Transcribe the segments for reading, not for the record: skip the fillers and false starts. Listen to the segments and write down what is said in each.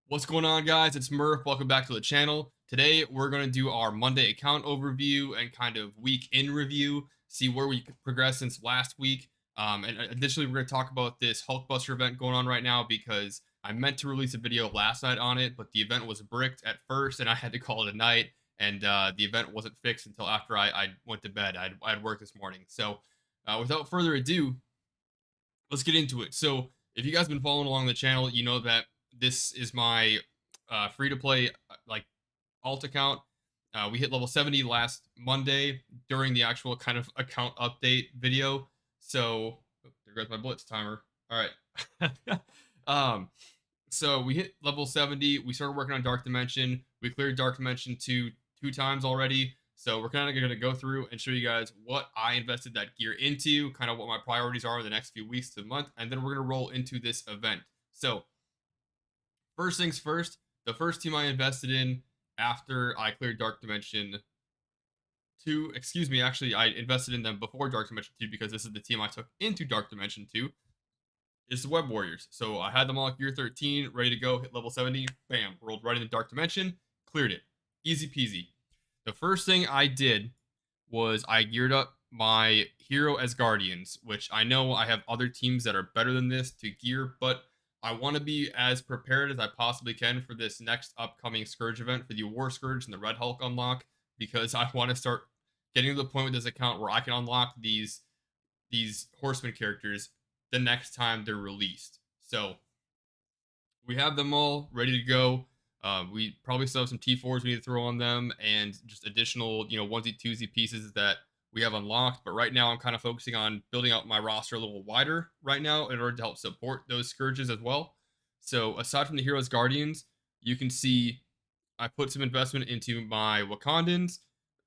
What's going on, guys? It's Murph. Welcome back to the channel. Today, we're going to do our Monday account overview and kind of week in review, see where we could progress since last week. And additionally, we're going to talk about this Hulkbuster event going on right now because I meant to release a video last night on it, but the event was bricked at first and I had to call it a night. And the event wasn't fixed until after I went to bed. I had work this morning. So, without further ado, let's get into it. So, if you guys have been following along the channel, you know that this is my free to play like alt account. We hit level 70 last Monday during the actual kind of account update video. So, oh, there goes my blitz timer. All right. um, so we hit level 70. We started working on Dark Dimension. We cleared Dark Dimension two times already. So we're kind of going to go through and show you guys what I invested that gear into, kind of what my priorities are in the next few weeks to the month, and then we're going to roll into this event. So first things first, the first team I invested in after I cleared Dark Dimension 2, excuse me, actually I invested in them before Dark Dimension 2 because this is the team I took into Dark Dimension 2, is the Web Warriors. So I had them all at gear 13, ready to go, hit level 70, bam, rolled right into Dark Dimension, cleared it. Easy peasy. The first thing I did was I geared up my hero as Guardians, which I know I have other teams that are better than this to gear, but I want to be as prepared as I possibly can for this next upcoming Scourge event for the War Scourge and the Red Hulk unlock because I want to start getting to the point with this account where I can unlock these horseman characters the next time they're released. So we have them all ready to go. We probably still have some T4s we need to throw on them and just additional, onesie twosie pieces that we have unlocked. But right now, I'm kind of focusing on building out my roster a little wider right now in order to help support those scourges as well. So aside from the Heroes Guardians, you can see I put some investment into my Wakandans.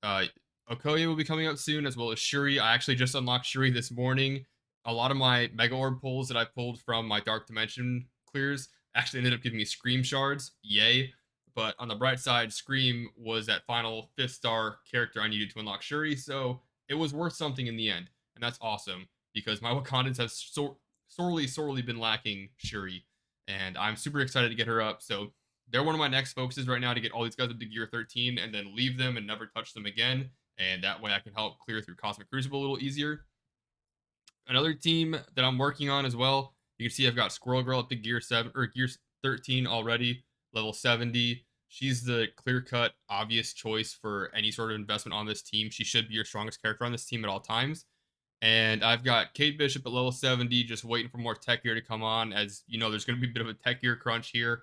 Uh, Okoye will be coming out soon, as well as Shuri. I actually just unlocked Shuri this morning. A lot of my Mega Orb pulls that I pulled from my Dark Dimension clears actually ended up giving me Scream shards. Yay. But on the bright side, Scream was that final 5th-star character I needed to unlock Shuri, so it was worth something in the end. And that's awesome because my Wakandans have sorely been lacking Shuri. And I'm super excited to get her up. So they're one of my next focuses right now to get all these guys up to gear 13 and then leave them and never touch them again. And that way I can help clear through Cosmic Crucible a little easier. Another team that I'm working on as well, you can see I've got Squirrel Girl up to gear 7 or gear 13 already, level 70. She's the clear-cut, obvious choice for any sort of investment on this team. She should be your strongest character on this team at all times. And I've got Kate Bishop at level 70, just waiting for more tech gear to come on. As you know, there's going to be a bit of a tech gear crunch here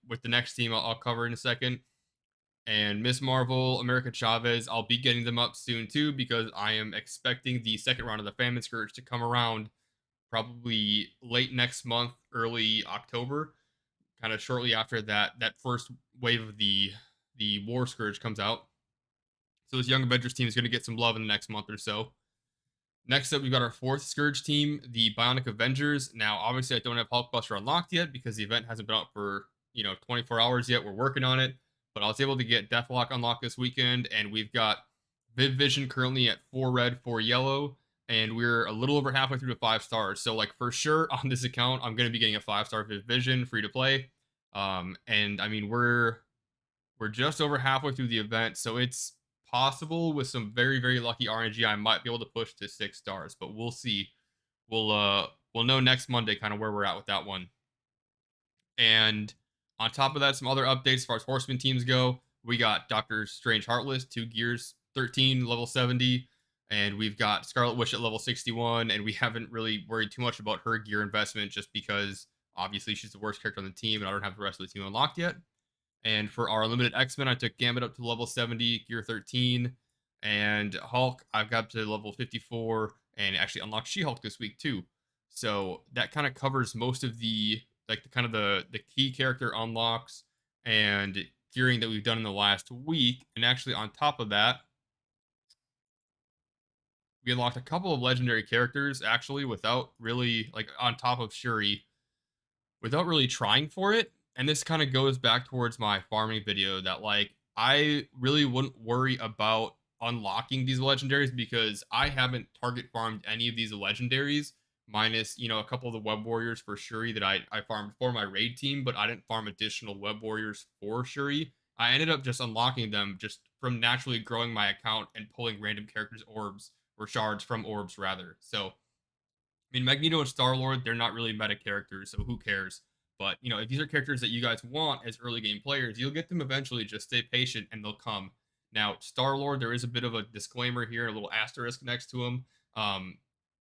with the next team I'll cover in a second. And Miss Marvel, America Chavez, I'll be getting them up soon too because I am expecting the second round of the Famine Scourge to come around probably late next month, early October, kind of shortly after that first wave of the War Scourge comes out. So this Young Avengers team is going to get some love in the next month or so. Next up, we've got our 4th Scourge team, the Bionic Avengers. Now, obviously, I don't have Hulkbuster unlocked yet because the event hasn't been out for 24 hours yet. We're working on it, but I was able to get Deathlock unlocked this weekend, and we've got Viv Vision currently at 4 red, 4 yellow, and we're a little over halfway through to 5 stars. So, like for sure on this account, I'm going to be getting a 5-star Viv Vision free to play. And I mean we're just over halfway through the event, so it's possible with some very lucky RNG I might be able to push to 6 stars, but we'll see. We'll know next Monday kind of where we're at with that one. And on top of that, some other updates as far as horseman teams go. We got Doctor Strange Heartless, 2 gears, 13, level 70. And we've got Scarlet Witch at level 61. And we haven't really worried too much about her gear investment just because obviously she's the worst character on the team and I don't have the rest of the team unlocked yet. And for our limited X-Men, I took Gambit up to level 70, gear 13. And Hulk, I've got up to level 54 and actually unlocked She-Hulk this week too. So that kind of covers most of the the key character unlocks and gearing that we've done in the last week. And actually on top of that, we unlocked a couple of legendary characters actually without really like on top of Shuri without really trying for it. And this kind of goes back towards my farming video that like I really wouldn't worry about unlocking these legendaries because I haven't target farmed any of these legendaries minus, a couple of the web warriors for Shuri that I farmed for my raid team, but I didn't farm additional web warriors for Shuri. I ended up just unlocking them just from naturally growing my account and pulling random characters orbs or shards from orbs rather. So I mean, Magneto and Star Lord, they're not really meta characters, so who cares? But if these are characters that you guys want as early game players, you'll get them eventually. Just stay patient, and they'll come. Now, Star Lord, there is a bit of a disclaimer here, a little asterisk next to him. Um,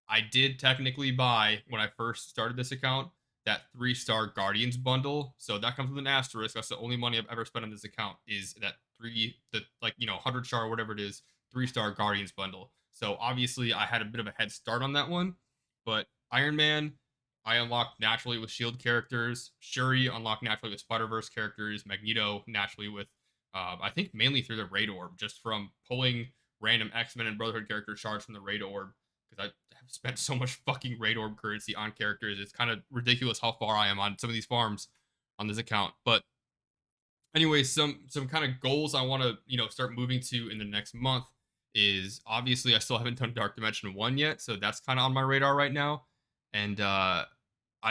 I did technically buy when I first started this account that 3-star Guardians bundle, so that comes with an asterisk. That's the only money I've ever spent on this account is that the 100-star or whatever it is 3-star Guardians bundle. So obviously, I had a bit of a head start on that one. But Iron Man, I unlocked naturally with Shield characters. Shuri unlocked naturally with Spider Verse characters. Magneto naturally with, I think mainly through the Raid Orb, just from pulling random X-Men and Brotherhood character shards from the Raid Orb. Because I have spent so much fucking Raid Orb currency on characters. It's kind of ridiculous how far I am on some of these farms on this account. But anyway, some kind of goals I want to start moving to in the next month is obviously I still haven't done Dark Dimension 1 yet, so that's kind of on my radar right now. And I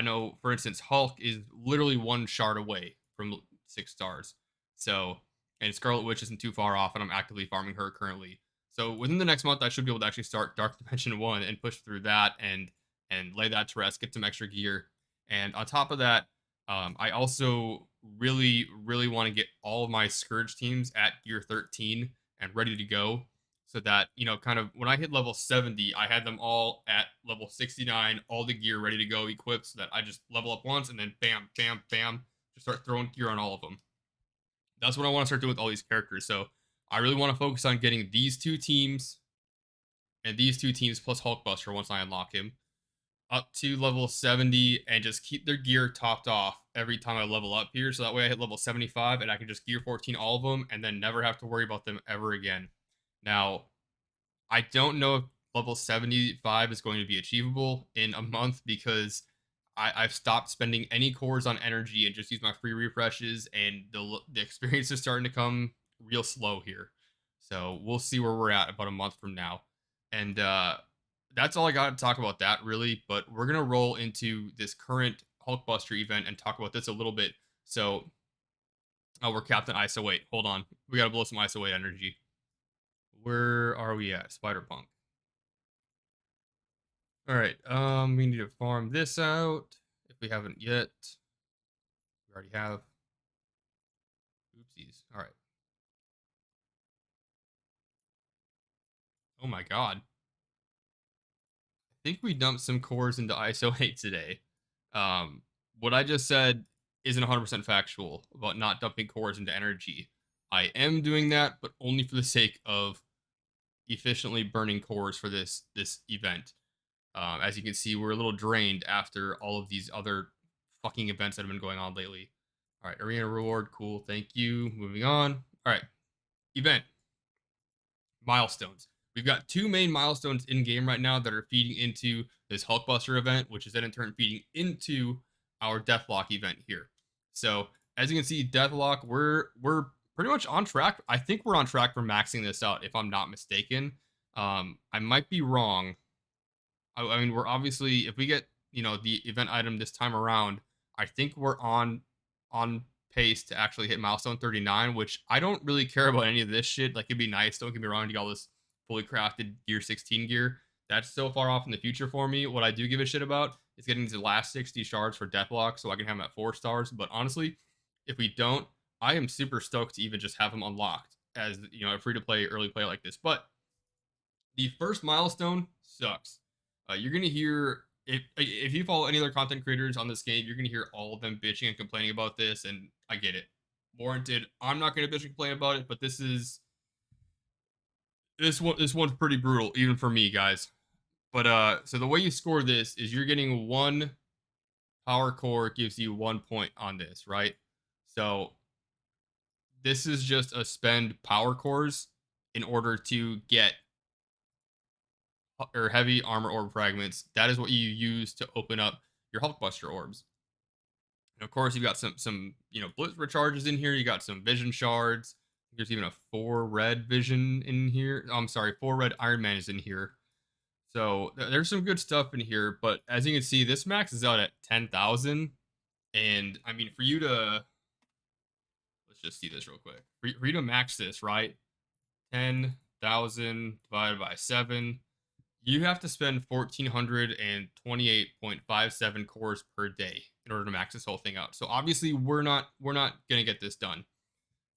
know, for instance, Hulk is literally one shard away from 6 stars. So, and Scarlet Witch isn't too far off, and I'm actively farming her currently. So within the next month, I should be able to actually start Dark Dimension 1 and push through that and lay that to rest, get some extra gear. And on top of that, I also really, really want to get all of my Scourge teams at gear 13 and ready to go so that, kind of when I hit level 70, I had them all at level 69, all the gear ready to go, equipped, so that I just level up once and then bam, bam, bam, just start throwing gear on all of them. That's what I want to start doing with all these characters. So I really want to focus on getting these 2 teams and these 2 teams plus Hulkbuster once I unlock him up to level 70 and just keep their gear topped off every time I level up here. So that way I hit level 75 and I can just gear 14 all of them and then never have to worry about them ever again. Now, I don't know if level 75 is going to be achievable in a month because I've stopped spending any cores on energy and just use my free refreshes, and the experience is starting to come real slow here. So we'll see where we're at about a month from now. And that's all I got to talk about that, really. But we're going to roll into this current Hulkbuster event and talk about this a little bit. So, oh, we're Captain ISO. Wait, hold on. We got to blow some ISO 8 energy. Where are we at? Spider-Punk. All right. We need to farm this out if we haven't yet. We already have. Oopsies. All right. Oh my god. I think we dumped some cores into ISO 8 today. What I just said isn't 100% factual about not dumping cores into energy. I am doing that, but only for the sake of efficiently burning cores for this event. As you can see, we're a little drained after all of these other fucking events that have been going on lately. All right, arena reward, cool, thank you. Moving on. All right, event milestones. We've got 2 main milestones in game right now that are feeding into this Hulkbuster event, which is then in turn feeding into our Deathlock event here. So as you can see, Deathlock, we're pretty much on track. I think we're on track for maxing this out, if I'm not mistaken. I might be wrong. I mean, we're obviously, if we get the event item this time around, I think we're on pace to actually hit milestone 39, which I don't really care about any of this shit. Like, it'd be nice, don't get me wrong, to get all this fully crafted gear 16 gear. That's so far off in the future for me. What I do give a shit about is getting the last 60 shards for Deathlock so I can have them at 4 stars. But honestly, if we don't, I am super stoked to even just have them unlocked as a free to play early play like this. But the first milestone sucks. You're gonna hear, if you follow any other content creators on this game, you're gonna hear all of them bitching and complaining about this, and I get it, warranted. I'm not gonna bitch and complain about it, but this one's pretty brutal, even for me, guys. But so the way you score this is you're getting 1 power core gives you 1 point on this, right? So this is just a spend power cores in order to get or heavy armor orb fragments. That is what you use to open up your Hulkbuster orbs. And of course, you've got some blitz recharges in here. You got some vision shards. There's even a 4 red vision in here. Oh, I'm sorry, 4 red Iron Man is in here. So there's some good stuff in here, but as you can see, this maxes out at 10,000. And I mean, for you to, let's just see this real quick. For you to max this, right? 10,000 divided by 7, you have to spend 1,428.57 cores per day in order to max this whole thing out. So obviously we're not gonna get this done.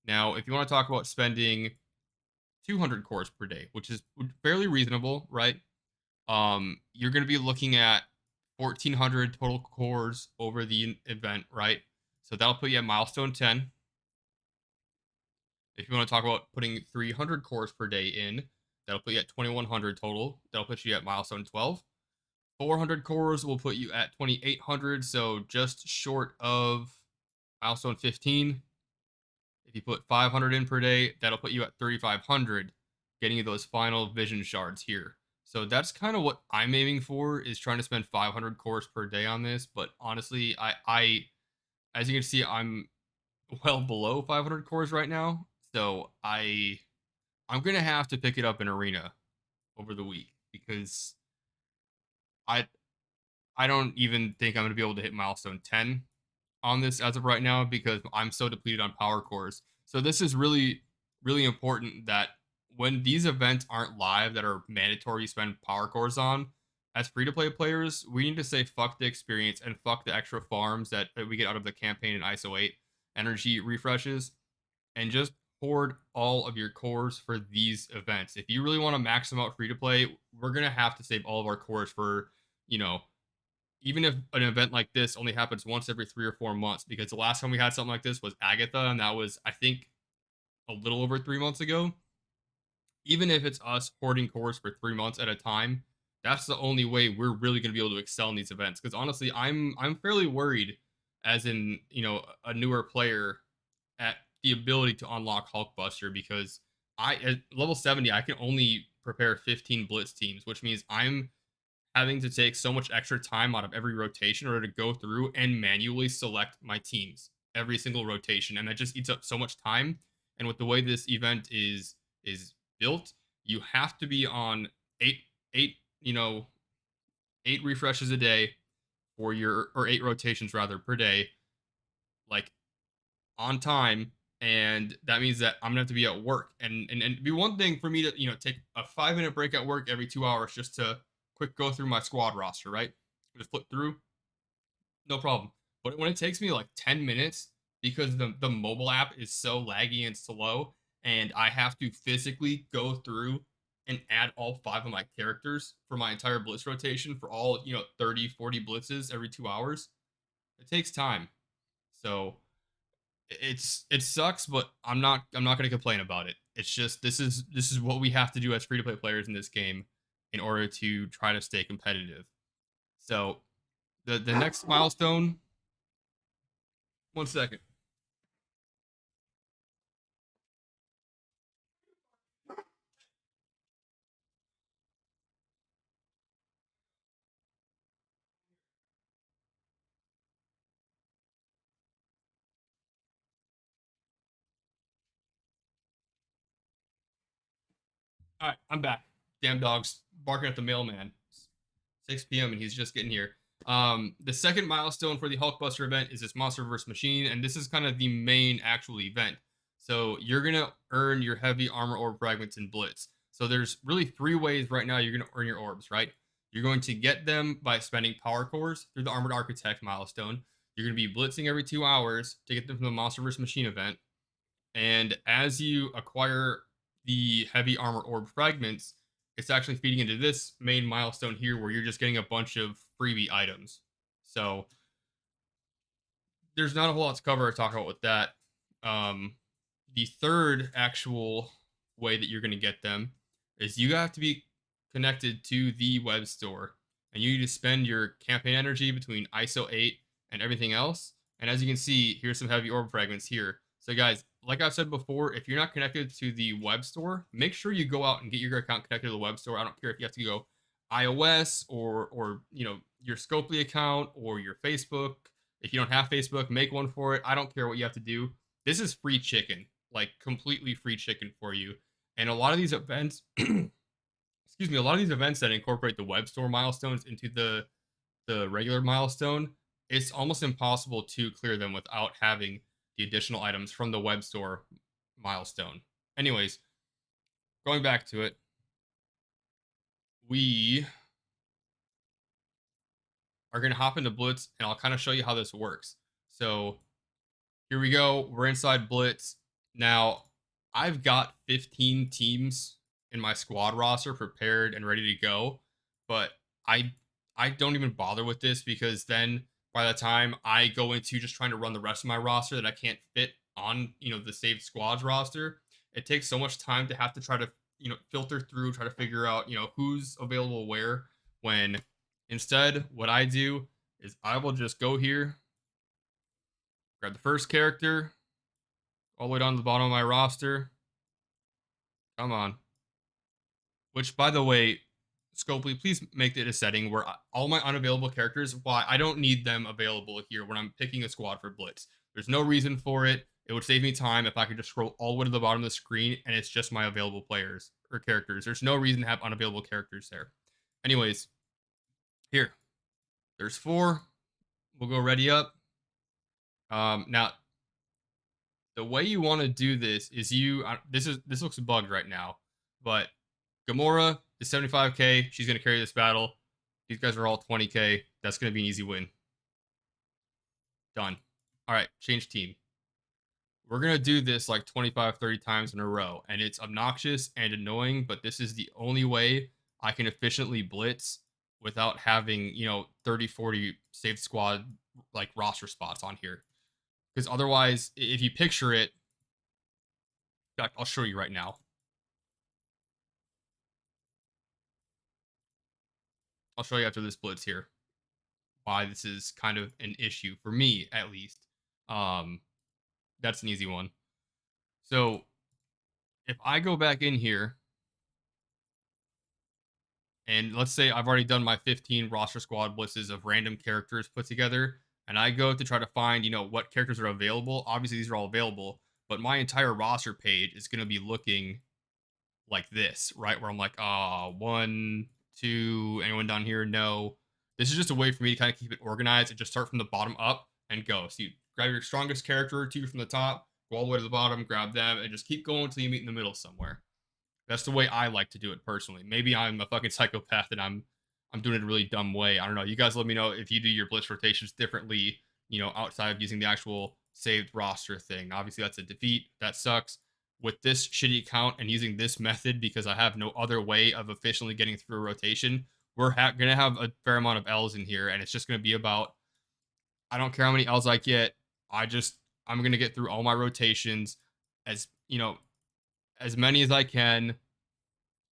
Now, if you want to talk about spending 200 cores per day, which is fairly reasonable, right? You're gonna be looking at 1,400 total cores over the event, right? So that'll put you at milestone 10. If you want to talk about putting 300 cores per day in, that'll put you at 2,100 total. That'll put you at milestone 12. 400 cores will put you at 2,800, so just short of milestone 15. If you put 500 in per day, that'll put you at 3,500, getting you those final vision shards here. So that's kind of what I'm aiming for, is trying to spend 500 cores per day on this. But honestly, as you can see, I'm well below 500 cores right now. So I'm gonna have to pick it up in arena over the week, because I I don't even think I'm gonna be able to hit milestone 10 on this as of right now, because I'm so depleted on power cores. So this is really, really important that when these events aren't live that are mandatory you spend power cores on, as free to play players, we need to say fuck the experience and fuck the extra farms that we get out of the campaign and ISO 8 energy refreshes, and just hoard all of your cores for these events. If you really want to max them out free to play, we're gonna have to save all of our cores for, you know, even if an event like this only happens once every 3 or 4 months, because the last time we had something like this was Agatha, and that was, I think, a little over 3 months ago. Even if it's us hoarding cores for 3 months at a time, that's the only way we're really going to be able to excel in these events. Because honestly, I'm fairly worried, as in, a newer player, at the ability to unlock Hulkbuster, because I at level 70 I can only prepare 15 blitz teams, which means I'm having to take so much extra time out of every rotation in order to go through and manually select my teams every single rotation, and that just eats up so much time. And with the way this event is built, you have to be on eight you know 8 refreshes a day for your, or 8 rotations rather per day, like, on time. And that means that I'm gonna have to be at work, and it'd be one thing for me to take a 5 minute break at work every 2 hours just to quick go through my squad roster, right? Just flip through, no problem. But when it takes me like 10 minutes, because the mobile app is so laggy and slow, and I have to physically go through and add all 5 of my characters for my entire blitz rotation for all 30-40 blitzes every 2 hours, it takes time. So it sucks, but I'm not going to complain about it. It's just, this is what we have to do as free to play players in this game in order to try to stay competitive. So the next milestone, one second. All right, I'm back. Damn dog's barking at the mailman. 6 p.m. and he's just getting here. The second milestone for the Hulkbuster event is this Monster vs. Machine, and this is kind of the main actual event. So you're gonna earn your heavy armor orb fragments in Blitz. So there's really 3 ways right now you're gonna earn your orbs, right? You're going to get them by spending power cores through the Armored Architect milestone. You're gonna be blitzing every 2 hours to get them from the Monster vs. Machine event. And as you acquire the heavy armor orb fragments, it's actually feeding into this main milestone here, where you're just getting a bunch of freebie items. So there's not a whole lot to cover or talk about with that. Um, the third actual way that you're going to get them is you have to be connected to the web store, and you need to spend your campaign energy between ISO 8 and everything else. And as you can see, here's some heavy orb fragments here. So guys, like I've said before, if you're not connected to the web store, make sure you go out and get your account connected to the web store. I don't care if you have to go iOS or your Scopely account or your Facebook. If you don't have Facebook, make one for it. I don't care what you have to do. This is free chicken, like completely free chicken for you. And a lot of these events, excuse excuse me, a lot of these events that incorporate the web store milestones into the regular milestone, it's almost impossible to clear them without having the additional items from the web store milestone. Anyways, going back to it, we are going to hop into Blitz and I'll kind of show you how this works. So here we go. We're inside Blitz. Now, I've got 15 teams in my squad roster prepared and ready to go, but I I don't even bother with this because then by the time I go into just trying to run the rest of my roster that I can't fit on, the saved squads roster, it takes so much time to have to try to, filter through, try to figure out, who's available where when instead what I do is I will just go here, grab the first character, all the way down to the bottom of my roster. Come on. Which, by the way, Scopely, please make it a setting where all my unavailable characters, why I don't need them available here when I'm picking a squad for Blitz. There's no reason for it. It would save me time if I could just scroll all the way to the bottom of the screen and it's just my available players or characters. There's no reason to have unavailable characters there. Anyways, here. There's 4. We'll go ready up. Now, the way you want to do this is this looks bugged right now, but Gamora is 75k. She's gonna carry this battle. These guys are all 20k. That's gonna be an easy win. Done. All right, change team. We're gonna do this like 25, 30 times in a row, and it's obnoxious and annoying, but this is the only way I can efficiently blitz without having 30, 40 saved squad like roster spots on here. Because otherwise, if you picture it, I'll show you right now. I'll show you after this blitz here why this is kind of an issue for me, at least. Um, that's an easy one. So if I go back in here and let's say I've already done my 15 roster squad blitzes of random characters put together, and I go to try to find, what characters are available. Obviously, these are all available, but my entire roster page is going to be looking like this, right? Where I'm like, one, two, anyone down here? No. This is just a way for me to kind of keep it organized and just start from the bottom up and go. So you grab your strongest character, 2 from the top, go all the way to the bottom, grab them, and just keep going until you meet in the middle somewhere. That's the way I like to do it personally. Maybe I'm a fucking psychopath and I'm doing it a really dumb way. I don't know. You guys let me know if you do your blitz rotations differently, outside of using the actual saved roster thing. Obviously, that's a defeat. That sucks. With this shitty account and using this method because I have no other way of efficiently getting through a rotation, we're going to have a fair amount of L's in here, and it's just going to be about I don't care how many L's I get. I'm going to get through all my rotations as, as many as I can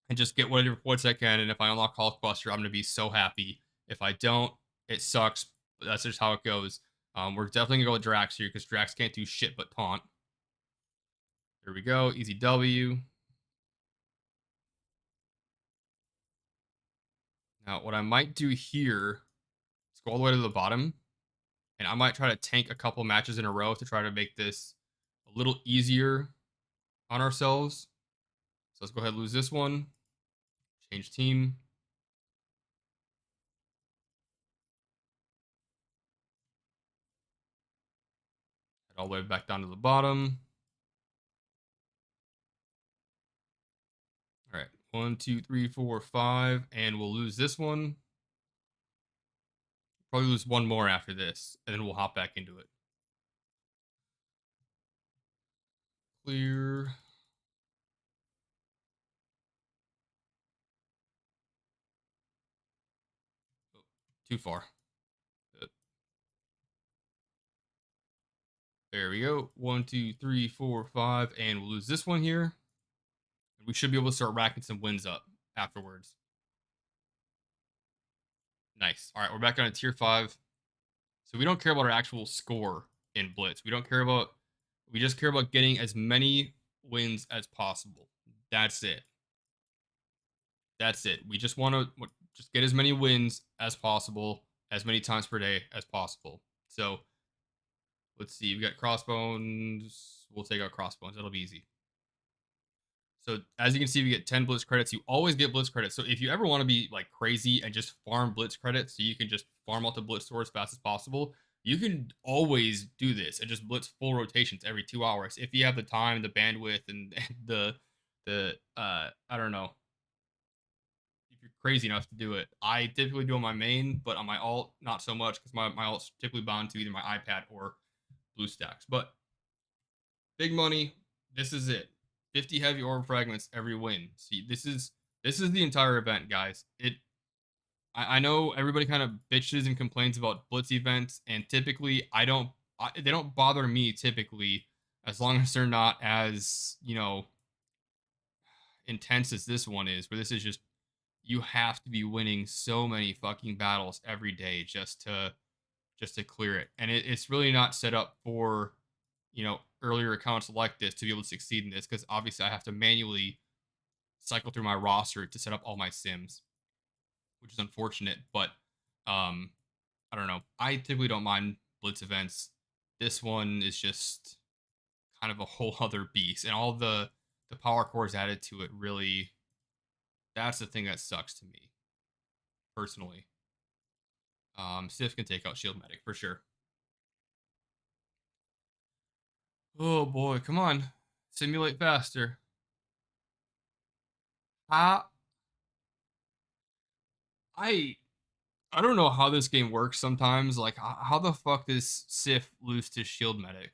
and just get whatever points I can. And if I unlock Hulkbuster, I'm going to be so happy. If I don't, it sucks. But that's just how it goes. We're definitely going to go with Drax here because Drax can't do shit but taunt. There we go. Easy W. Now, what I might do here is go all the way to the bottom. And I might try to tank a couple matches in a row to try to make this a little easier on ourselves. So let's go ahead and lose this one. Change team. Head all the way back down to the bottom. All right. 1, 2, 3, 4, 5. And we'll lose this one. Probably lose one more after this. And then we'll hop back into it. Clear. Oh, too far. There we go. 1, 2, 3, 4, 5. And we'll lose this one here. We should be able to start racking some wins up afterwards. Nice. All right, we're back on a tier 5. So we don't care about our actual score in Blitz. We just care about getting as many wins as possible. That's it. That's it. We just want to just get as many wins as possible, as many times per day as possible. So let's see. We got Crossbones. We'll take out Crossbones. That'll be easy. So as you can see, we get 10 blitz credits. You always get blitz credits. So if you ever want to be like crazy and just farm blitz credits, so you can just farm out the blitz store as fast as possible, you can always do this and just blitz full rotations every 2 hours if you have the time, the bandwidth, and the I don't know, if you're crazy enough to do it. I typically do on my main, but on my alt, not so much because my alt's typically bound to either my iPad or BlueStacks. But big money. This is it. 50 heavy orb fragments every win. See, this is the entire event, guys. I know everybody kind of bitches and complains about blitz events, and typically they don't bother me typically as long as they're not as intense as this one is, where this is just you have to be winning so many fucking battles every day just to clear it. And it's really not set up for, earlier accounts like this to be able to succeed in this because obviously I have to manually cycle through my roster to set up all my sims, which is unfortunate. But um, I don't know. I typically don't mind blitz events. This one is just kind of a whole other beast, and all the power cores added to it really. That's the thing that sucks to me personally. Sif can take out Shield Medic for sure. Oh boy, come on. Simulate faster. How I I don't know how this game works sometimes. Like how the fuck does Sif lose to Shield Medic?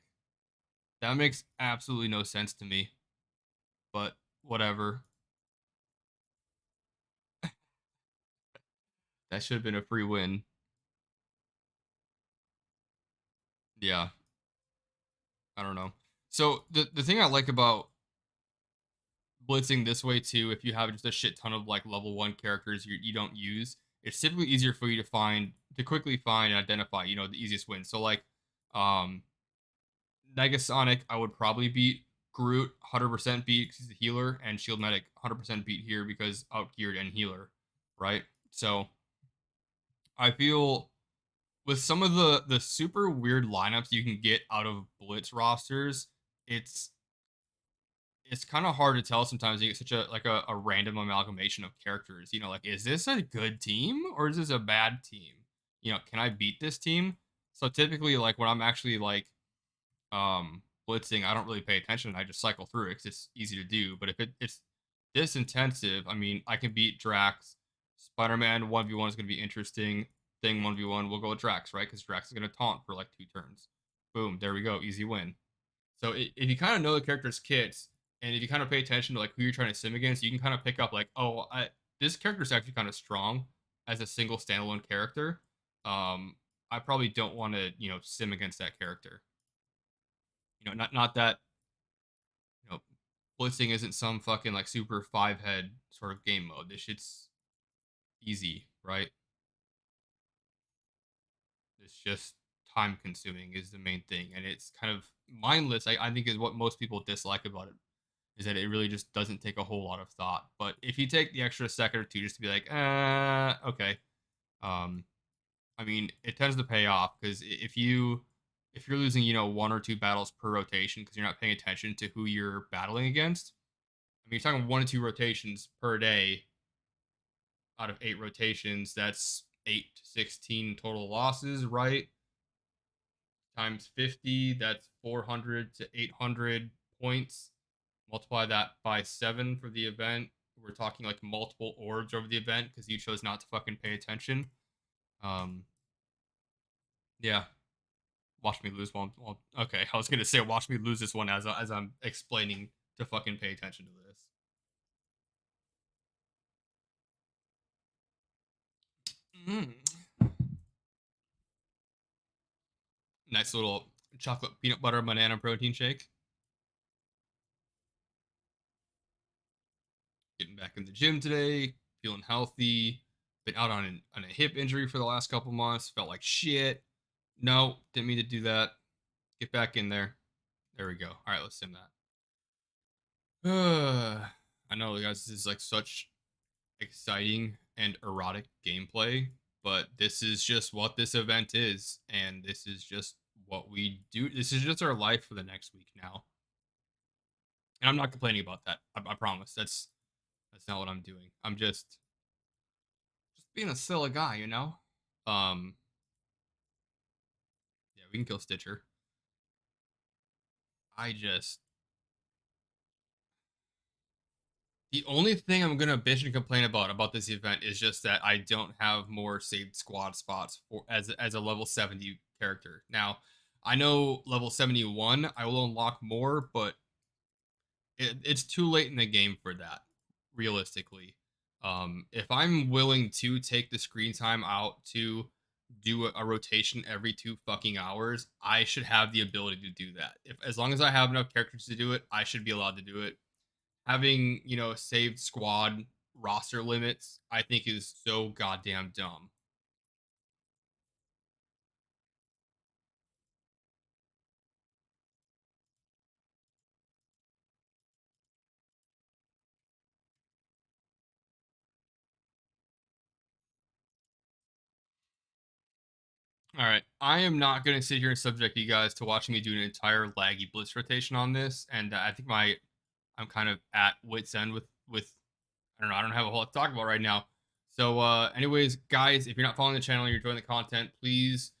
That makes absolutely no sense to me. But whatever. That should have been a free win. Yeah, I don't know. So the thing I like about blitzing this way too, if you have just a shit ton of like level 1 characters you don't use, it's typically easier for you to quickly find and identify, the easiest win. So like um Negasonic, I would probably beat. Groot 100% beat because he's a healer, and Shield Medic 100% beat here because outgeared and healer, right? So I feel with some of the super weird lineups you can get out of blitz rosters, it's it's kind of hard to tell sometimes. You get such a random amalgamation of characters. Like, is this a good team or is this a bad team? Can I beat this team? So typically, like when I'm actually like blitzing, I don't really pay attention. I just cycle through it because it's easy to do. But if it's this intensive, I mean, I can beat Drax. Spider-Man 1v1 is going to be interesting. Thing 1v1, we'll go with Drax, right? Because Drax is going to taunt for like 2 turns. Boom, there we go, easy win. So if you kind of know the character's kits, and if you kind of pay attention to like who you're trying to sim against, you can kind of pick up like, oh, this character's actually kind of strong as a single standalone character. I probably don't want to sim against that character. Not that you know blitzing isn't some fucking like super 5 head sort of game mode. This shit's easy, right? It's just time consuming is the main thing, and it's kind of mindless. I think is what most people dislike about it is that it really just doesn't take a whole lot of thought. But if you take the extra second or two just to be like, okay, um, I mean, it tends to pay off because if you're losing, 1 or 2 battles per rotation because you're not paying attention to who you're battling against. I mean, you're talking 1 to 2 rotations per day out of 8 rotations. That's 8 to 16 total losses, right? Times 50, that's 400 to 800 points. Multiply that by 7 for the event. We're talking like multiple orbs over the event because you chose not to fucking pay attention. Um, yeah, watch me lose one. Well, okay, I was gonna say watch me lose this one as I'm explaining to fucking pay attention to this. Mm. Nice little chocolate peanut butter banana protein shake. Getting back in the gym today, feeling healthy. Been out on a hip injury for the last couple months. Felt like shit. No, didn't mean to do that. Get back in there. There we go. All right, let's sim that. I know, guys, this is like such exciting and erotic gameplay, but this is just what this event is, and this is just what we do. This is just our life for the next week now. And I'm not complaining about that. I promise. That's not what I'm doing. I'm just being a silly guy, you know? Um, yeah, we can kill Stitcher. I just The only thing I'm gonna bitch and complain about this event is just that I don't have more saved squad spots for as a level 70 character. Now, I know level 71 I will unlock more, but it's too late in the game for that, realistically. If I'm willing to take the screen time out to do a rotation every 2 fucking hours, I should have the ability to do that. If As long as I have enough characters to do it, I should be allowed to do it. Having, saved squad roster limits, I think is so goddamn dumb. All right, I am not going to sit here and subject you guys to watching me do an entire laggy blitz rotation on this, and I think I'm kind of at wit's end with I don't know, I don't have a whole lot to talk about right now. So, anyways, guys, if you're not following the channel, you're enjoying the content, please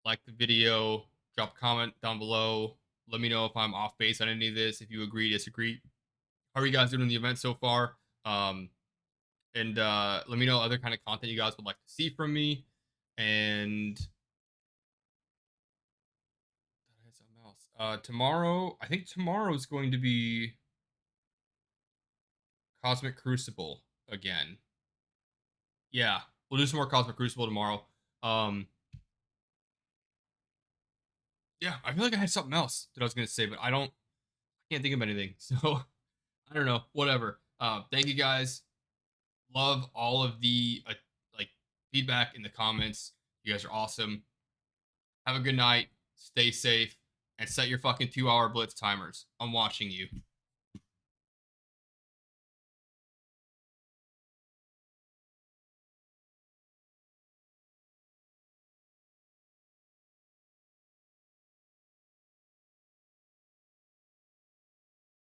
like the video, drop a comment down below. Let me know if I'm off base on any of this. If you agree, disagree. How are you guys doing in the event so far? And let me know other kind of content you guys would like to see from me. And I had something else. Tomorrow, I think tomorrow is going to be Cosmic Crucible again. Yeah, we'll do some more Cosmic Crucible tomorrow. Um, yeah, I feel like I had something else that I was gonna say, but I can't think of anything. So I don't know. Whatever. Thank you guys. Love all of the like feedback in the comments. You guys are awesome. Have a good night. Stay safe and set your fucking 2-hour blitz timers. I'm watching you.